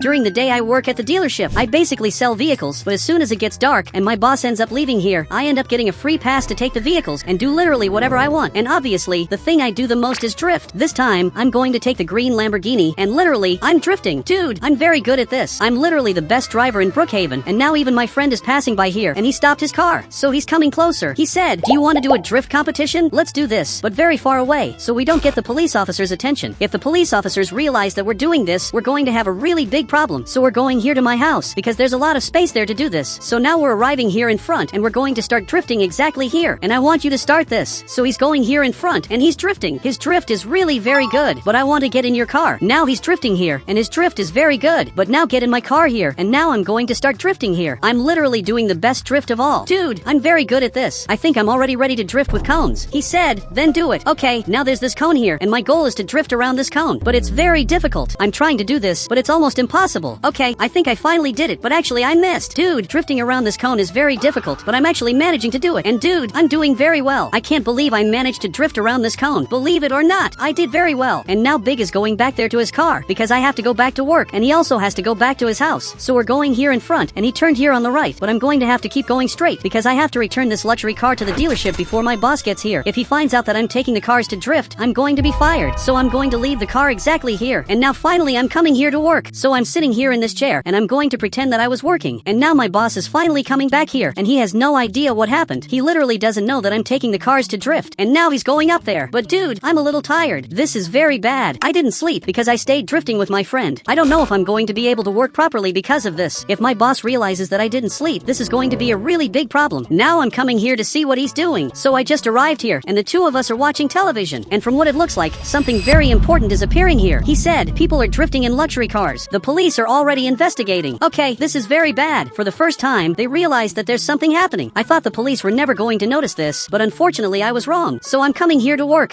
During the day I work at the dealership. I basically sell vehicles, but as soon as it gets dark and my boss ends up leaving here, I end up getting a free pass to take the vehicles and do literally whatever I want. And obviously, the thing I do the most is drift. This time, I'm going to take the green Lamborghini and literally, I'm drifting. Dude, I'm very good at this. I'm literally the best driver in Brookhaven, and now even my friend is passing by here and he stopped his car. So he's coming closer. He said, "Do you want to do a drift competition? Let's do this, but very far away, so we don't get the police officers' attention. If the police officers realize that we're doing this, we're going to have a really big problem. So we're going here to my house because there's a lot of space there to do this. So now we're arriving here in front and we're going to start drifting exactly here. And I want you to start this." So he's going here in front and he's drifting. His drift is really very good, but I want to get in your car. Now he's drifting here and his drift is very good, but now get in my car here and now I'm going to start drifting here. I'm literally doing the best drift of all. Dude, I'm very good at this. I think I'm already ready to drift with cones. He said, "Then do it." Okay, now there's this cone here and my goal is to drift around this cone, but it's very difficult. I'm trying to do this, but it's almost impossible. Okay, I think I finally did it, but actually I missed. Dude, drifting around this cone is very difficult, but I'm actually managing to do it. And dude, I'm doing very well. I can't believe I managed to drift around this cone. Believe it or not, I did very well. And now Big is going back there to his car because I have to go back to work and he also has to go back to his house. So we're going here in front and he turned here on the right, but I'm going to have to keep going straight because I have to return this luxury car to the dealership before my boss gets here. If he finds out that I'm taking the cars to drift, I'm going to be fired. So I'm going to leave the car exactly here. And now finally I'm coming here to work. So I'm sitting here in this chair and I'm going to pretend that I was working. And now my boss is finally coming back here and he has no idea what happened. He literally doesn't know that I'm taking the cars to drift. And now he's going up there. But dude, I'm a little tired. This is very bad. I didn't sleep because I stayed drifting with my friend. I don't know if I'm going to be able to work properly because of this. If my boss realizes that I didn't sleep, this is going to be a really big problem. Now I'm coming here to see what he's doing. So I just arrived here and the two of us are watching television. And from what it looks like, something very important is appearing here. He said, people are drifting in luxury cars. The police are already investigating. Okay, this is very bad. For the first time, they realized that there's something happening. I thought the police were never going to notice this, but unfortunately I was wrong. So I'm coming here to work.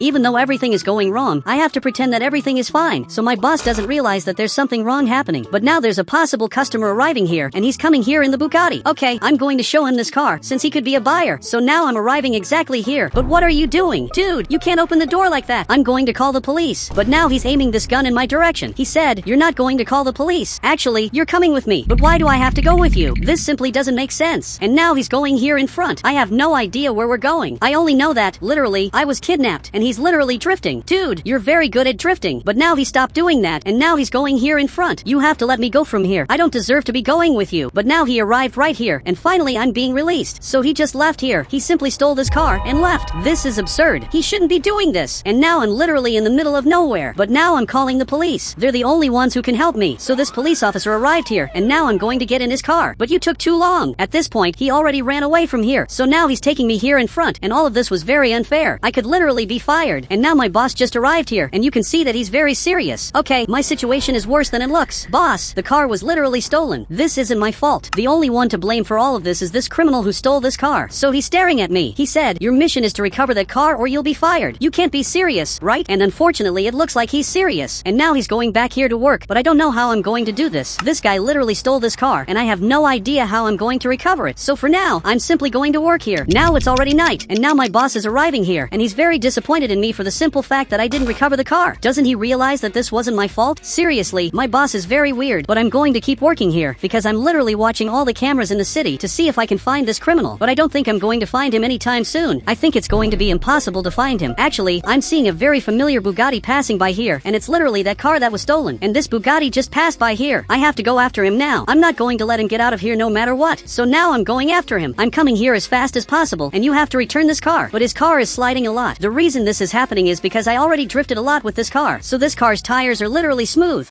Even though everything is going wrong, I have to pretend that everything is fine, so my boss doesn't realize that there's something wrong happening. But now there's a possible customer arriving here, and he's coming here in the Bugatti. Okay, I'm going to show him this car, since he could be a buyer. So now I'm arriving exactly here. But what are you doing? Dude, you can't open the door like that. I'm going to call the police. But now he's aiming this gun in my direction. He said, "You're not going to call the police. Actually, you're coming with me. But why do I have to go with you? This simply doesn't make sense." And now he's going here in front. I have no idea where we're going. I only know that, literally, I was kidnapped, and he's literally drifting. Dude, you're very good at drifting. But now he stopped doing that, and now he's going here in front. You have to let me go from here. I don't deserve to be going with you. But now he arrived right here, and finally I'm being released. So he just left here. He simply stole this car and left. This is absurd. He shouldn't be doing this. And now I'm literally in the middle of nowhere. But now I'm calling the police. They're the only ones who can help me. So this police officer arrived here, and now I'm going to get in his car. But you took too long. At this point, he already ran away from here. So now he's taking me here in front, and all of this was very unfair. I could literally be fired. And now my boss just arrived here, and you can see that he's very serious. Okay, my situation is worse than it looks. Boss, the car was literally stolen. This isn't my fault. The only one to blame for all of this is this criminal who stole this car. So he's staring at me. He said, "Your mission is to recover that car or you'll be fired. You can't be serious, right?" And unfortunately, it looks like he's serious. And now he's going back here to work, but I don't know how I'm going to do this. This guy literally stole this car, and I have no idea how I'm going to recover it. So for now, I'm simply going to work here. Now it's already night, and now my boss is arriving here, and he's very disappointed in me for the simple fact that I didn't recover the car. Doesn't he realize that this wasn't my fault? Seriously, my boss is very weird, but I'm going to keep working here because I'm literally watching all the cameras in the city to see if I can find this criminal. But I don't think I'm going to find him anytime soon. I think it's going to be impossible to find him. Actually, I'm seeing a very familiar Bugatti passing by here, and it's literally that car that was stolen. And this Bugatti just passed by here. I have to go after him now. I'm not going to let him get out of here no matter what. So now I'm going after him. I'm coming here as fast as possible, and you have to return this car. But his car is sliding a lot. The reason this is happening is because I already drifted a lot with this car, so this car's tires are literally smooth.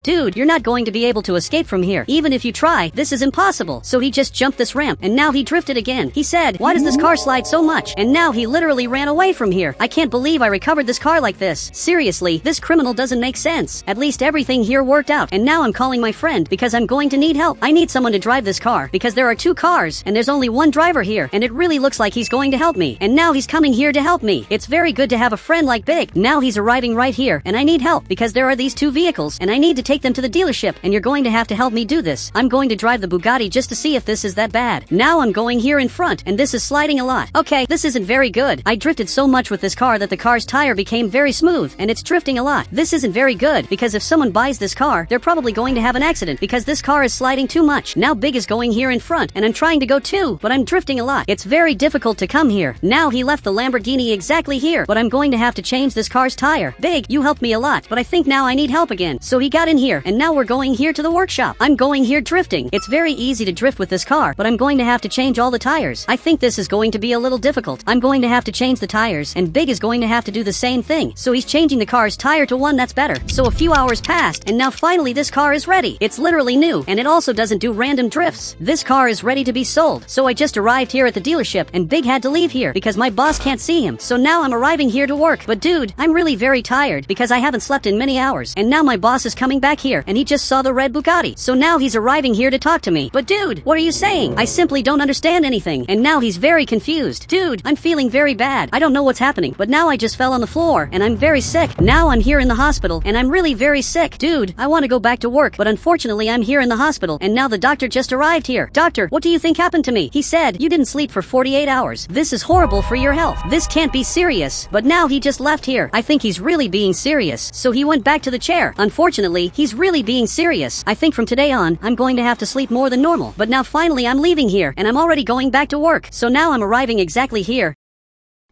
Dude, you're not going to be able to escape from here. Even if you try, this is impossible. So he just jumped this ramp, and now he drifted again. He said, "Why does this car slide so much?" And now he literally ran away from here. I can't believe I recovered this car like this. Seriously, this criminal doesn't make sense. At least everything here worked out, and now I'm calling my friend because I'm going to need help. I need someone to drive this car because there are two cars, and there's only one driver here, and it really looks like he's going to help me. And now he's coming here to help me. It's very good to have a friend like Big. Now he's arriving right here, and I need help because there are these two vehicles, and I need to take take them to the dealership, and you're going to have to help me do this. I'm going to drive the Bugatti just to see if this is that bad. Now I'm going here in front, and this is sliding a lot. Okay, this isn't very good. I drifted so much with this car that the car's tire became very smooth, and it's drifting a lot. This isn't very good, because if someone buys this car, they're probably going to have an accident, because this car is sliding too much. Now Big is going here in front, and I'm trying to go too, but I'm drifting a lot. It's very difficult to come here. Now he left the Lamborghini exactly here, but I'm going to have to change this car's tire. Big, you helped me a lot, but I think now I need help again. So he got in here, and now we're going here to the workshop. I'm going here drifting. It's very easy to drift with this car, but I'm going to have to change all the tires. I think this is going to be a little difficult. I'm going to have to change the tires, and Big is going to have to do the same thing. So he's changing the car's tire to one that's better. So a few hours passed, and now finally this car is ready. It's literally new, and it also doesn't do random drifts. This car is ready to be sold. So I just arrived here at the dealership, and Big had to leave here because my boss can't see him. So now I'm arriving here to work. But dude, I'm really very tired because I haven't slept in many hours, and now my boss is coming back here, and he just saw the red Bugatti. So now he's arriving here to talk to me. But dude, what are you saying? I simply don't understand anything, and now he's very confused. Dude, I'm feeling very bad. I don't know what's happening, but now I just fell on the floor, and I'm very sick. Now I'm here in the hospital, and I'm really very sick. Dude, I want to go back to work, but unfortunately I'm here in the hospital, and now the doctor just arrived here. Doctor, what do you think happened to me? He said, you didn't sleep for 48 hours. This is horrible for your health. This can't be serious. But now he just left here. I think he's really being serious. So he went back to the chair. Unfortunately, he's really being serious. I think from today on, I'm going to have to sleep more than normal. But now finally I'm leaving here, and I'm already going back to work. So now I'm arriving exactly here.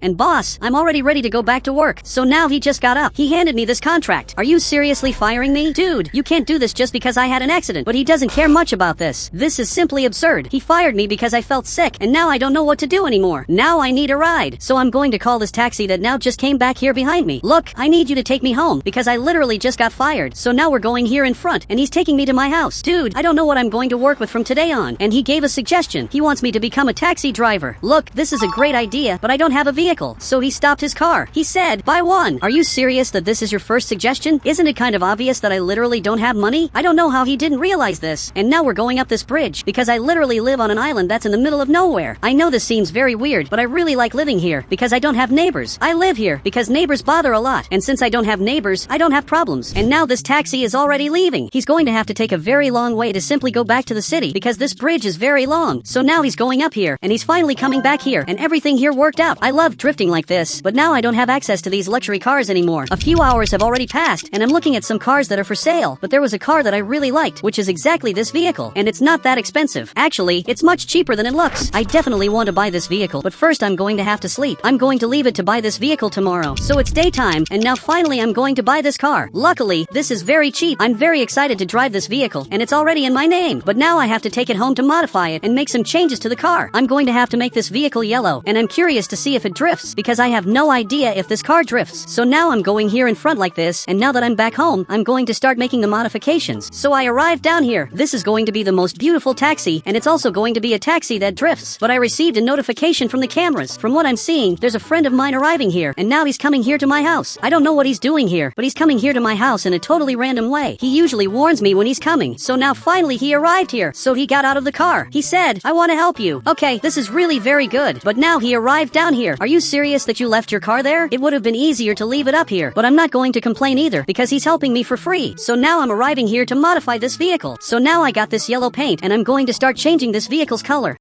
And boss, I'm already ready to go back to work. So now he just got up. He handed me this contract. Are you seriously firing me? Dude, you can't do this just because I had an accident. But he doesn't care much about this. This is simply absurd. He fired me because I felt sick, and now I don't know what to do anymore. Now I need a ride. So I'm going to call this taxi that now just came back here behind me. Look, I need you to take me home because I literally just got fired. So now we're going here in front, and he's taking me to my house. Dude, I don't know what I'm going to work with from today on. And he gave a suggestion. He wants me to become a taxi driver. Look, this is a great idea, but I don't have a vehicle. So he stopped his car. He said, buy one. Are you serious that this is your first suggestion? Isn't it kind of obvious that I literally don't have money? I don't know how he didn't realize this. And now we're going up this bridge because I literally live on an island that's in the middle of nowhere. I know this seems very weird, but I really like living here because I don't have neighbors. I live here because neighbors bother a lot. And since I don't have neighbors, I don't have problems. And now this taxi is already leaving. He's going to have to take a very long way to simply go back to the city because this bridge is very long. So now he's going up here, and he's finally coming back here, and everything here worked out. I love drifting like this, but now I don't have access to these luxury cars anymore. A few hours have already passed, and I'm looking at some cars that are for sale, but there was a car that I really liked, which is exactly this vehicle, and it's not that expensive. Actually, it's much cheaper than it looks. I definitely want to buy this vehicle, but first I'm going to have to sleep. I'm going to leave it to buy this vehicle tomorrow. So it's daytime, and now finally I'm going to buy this car. Luckily, this is very cheap. I'm very excited to drive this vehicle, and it's already in my name, but now I have to take it home to modify it and make some changes to the car. I'm going to have to make this vehicle yellow, and I'm curious to see if it drifts, because I have no idea if this car drifts. So now I'm going here in front like this, and now that I'm back home, I'm going to start making the modifications. So I arrived down here. This is going to be the most beautiful taxi, and it's also going to be a taxi that drifts. But I received a notification from the cameras. From what I'm seeing, there's a friend of mine arriving here, and now he's coming here to my house. I don't know what he's doing here, but he's coming here to my house in a totally random way. He usually warns me when he's coming. So now finally he arrived here. So he got out of the car. He said, I want to help you. Okay, this is really very good. But now he arrived down here. Are you serious that you left your car there? It would have been easier to leave it up here, but I'm not going to complain either because he's helping me for free. So now I'm arriving here to modify this vehicle. So now I got this yellow paint, and I'm going to start changing this vehicle's color.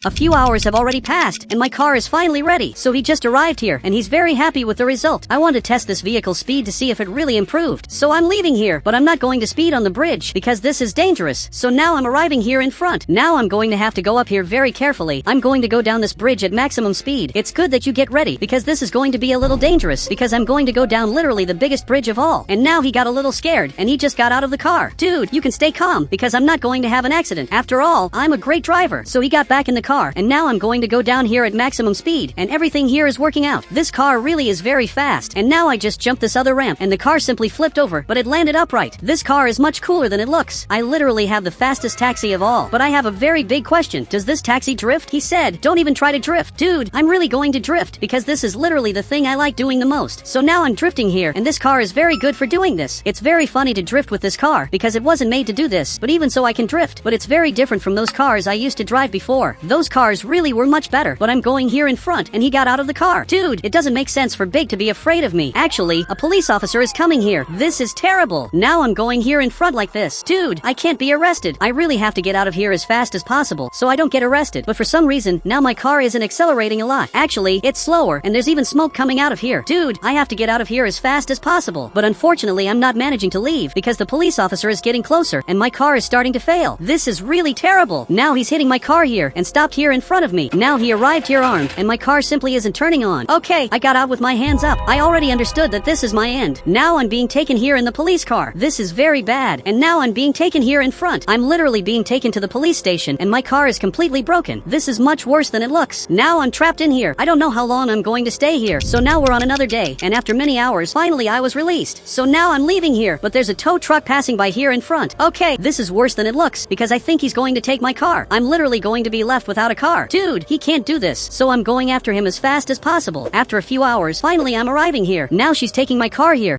A few hours have already passed, and my car is finally ready. So he just arrived here, and he's very happy with the result. I want to test this vehicle's speed to see if it really improved. So I'm leaving here, but I'm not going to speed on the bridge because this is dangerous. So now I'm arriving here in front. Now I'm going to have to go up here very carefully. I'm going to go down this bridge at maximum speed. It's good that you get ready because this is going to be a little dangerous because I'm going to go down literally the biggest bridge of all. And now he got a little scared, and he just got out of the car. Dude, you can stay calm because I'm not going to have an accident. After all, I'm a great driver. So he got back in the car, and now I'm going to go down here at maximum speed, and everything here is working out. This car really is very fast, and now I just jumped this other ramp, and the car simply flipped over, but it landed upright. This car is much cooler than it looks. I literally have the fastest taxi of all, but I have a very big question. Does this taxi drift? He said, don't even try to drift. Dude, I'm really going to drift because this is literally the thing I like doing the most. So now I'm drifting here, and this car is very good for doing this. It's very funny to drift with this car because it wasn't made to do this, but even so I can drift. But it's very different from those cars I used to drive before. Those Those cars really were much better, but I'm going here in front and he got out of the car. Dude, it doesn't make sense for Big to be afraid of me. Actually, a police officer is coming here. This is terrible. Now I'm going here in front like this. Dude, I can't be arrested. I really have to get out of here as fast as possible so I don't get arrested. But for some reason, now my car isn't accelerating a lot. Actually, it's slower and there's even smoke coming out of here. Dude, I have to get out of here as fast as possible. But unfortunately, I'm not managing to leave because the police officer is getting closer and my car is starting to fail. This is really terrible. Now he's hitting my car here and stopped here in front of me. Now he arrived here armed and my car simply isn't turning on. Okay, I got out with my hands up. I already understood that this is my end. Now I'm being taken here in the police car. This is very bad. And now I'm being taken here in front. I'm literally being taken to the police station and my car is completely broken. This is much worse than it looks. Now I'm trapped in here. I don't know how long I'm going to stay here. So now we're on another day and after many hours, finally I was released. So now I'm leaving here, but there's a tow truck passing by here in front. Okay, this is worse than it looks because I think he's going to take my car. I'm literally going to be left without a car. Dude, he can't do this. So I'm going after him as fast as possible. After a few hours, finally I'm arriving here. Now she's taking my car here.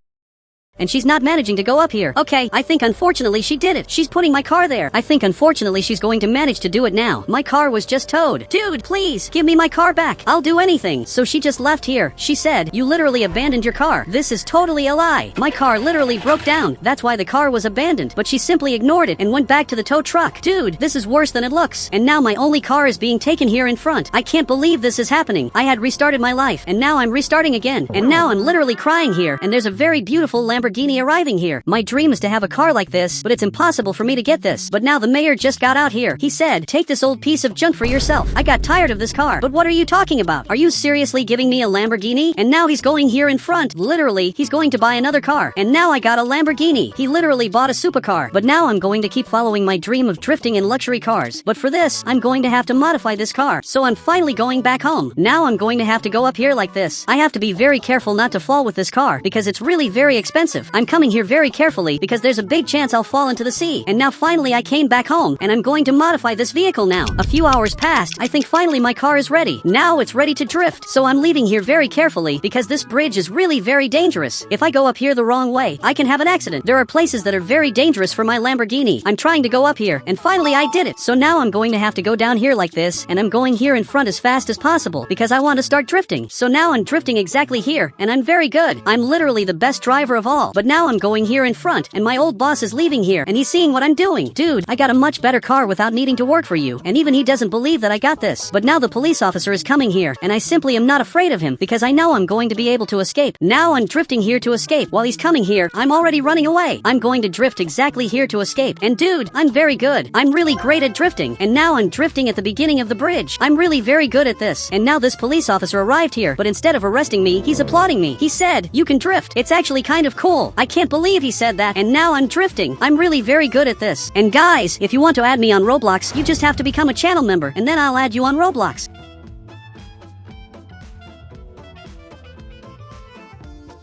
And she's not managing to go up here. Okay, I think unfortunately she did it. She's putting my car there. I think unfortunately she's going to manage to do it now. My car was just towed. Dude, please, give me my car back. I'll do anything. So she just left here. She said, you literally abandoned your car. This is totally a lie. My car literally broke down. That's why the car was abandoned. But she simply ignored it and went back to the tow truck. Dude, this is worse than it looks. And now my only car is being taken here in front. I can't believe this is happening. I had restarted my life and now I'm restarting again. And now I'm literally crying here. And there's a very beautiful Lamborghini arriving here. My dream is to have a car like this, but it's impossible for me to get this. But now the mayor just got out here. He said, take this old piece of junk for yourself. I got tired of this car. But what are you talking about? Are you seriously giving me a Lamborghini? And now he's going here in front. Literally, he's going to buy another car. And now I got a Lamborghini. He literally bought a supercar. But now I'm going to keep following my dream of drifting in luxury cars. But for this, I'm going to have to modify this car. So I'm finally going back home. Now I'm going to have to go up here like this. I have to be very careful not to fall with this car because it's really very expensive. I'm coming here very carefully because there's a big chance I'll fall into the sea. And now finally I came back home and I'm going to modify this vehicle now. A few hours passed. I think finally my car is ready. Now it's ready to drift. So I'm leaving here very carefully because this bridge is really very dangerous. If I go up here the wrong way, I can have an accident. There are places that are very dangerous for my Lamborghini. I'm trying to go up here and finally I did it. So now I'm going to have to go down here like this and I'm going here in front as fast as possible because I want to start drifting. So now I'm drifting exactly here and I'm very good. I'm literally the best driver of all. But now I'm going here in front and my old boss is leaving here and he's seeing what I'm doing. Dude, I got a much better car without needing to work for you. And even he doesn't believe that I got this. But now the police officer is coming here and I simply am not afraid of him because I know I'm going to be able to escape. Now I'm drifting here to escape. While he's coming here, I'm already running away. I'm going to drift exactly here to escape. And dude, I'm very good. I'm really great at drifting. And now I'm drifting at the beginning of the bridge. I'm really very good at this. And now this police officer arrived here, but instead of arresting me, he's applauding me. He said, you can drift. It's actually kind of cool. I can't believe he said that. And now I'm drifting. I'm really very good at this. And guys, if you want to add me on Roblox, you just have to become a channel member and then I'll add you on Roblox.